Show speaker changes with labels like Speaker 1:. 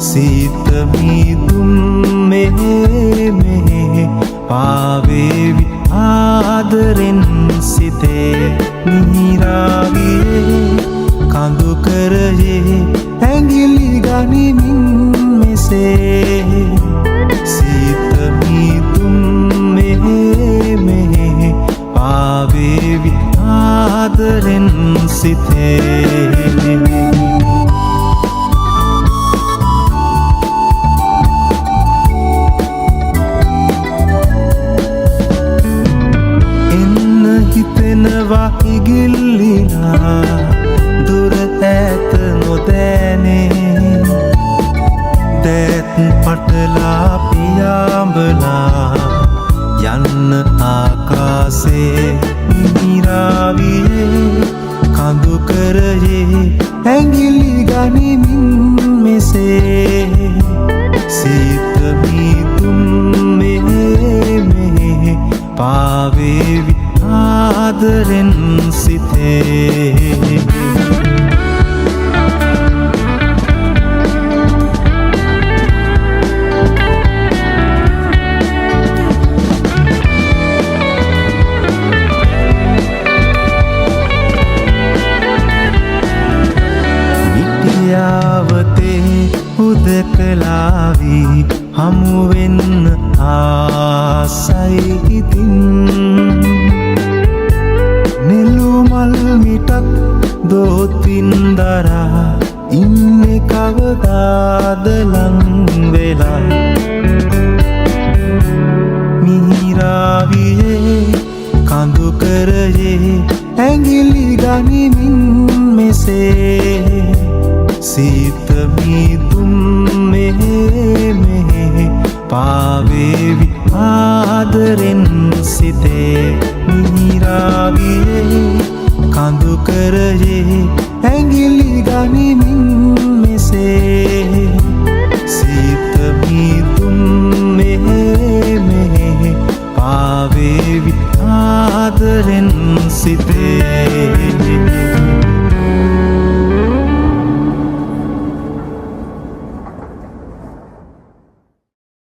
Speaker 1: සීත මීදුම් මෙහෙ පාවේවි ආදරෙන් සිතේ මිහිරාවියේ කඳු කරයේ ඇඟිලි ගනිමින් මෙසේ සීත මීදුම් මෙහෙ පාවේවි ආදරෙන් සිතේ හිතෙනවා ඉගිල්ලිලා දුර ඈත නොදැනේ දැත් පටලා පියාඹලා යන්න ආකාසේ මිහිරාවියේ කඳු කරයේ ඇඟිලි ගනිමින් මෙසේ සීත මීදුම් මෙහෙ පාවේවි ආදරෙන් සිතේ විද්‍යාවතේ උදකලාවි හමුවෙන්න ආසයි ඉතින් නෙළුමල් මිටක් දෝතින් දරා ඉන්නේ කවදාද ලං වෙලා මිහිරාවියේ කඳු කරයේ ඇඟිලි ගනිමින් මෙසේ සීත මීදුම් මෙහෙ පාවේවි ආදරෙන් සිතේ මිහිරාවියේ කඳු කරයේ ඇඟිලි ගනිමින් මෙසේ සීත මීදුම් මෙහෙ පාවේ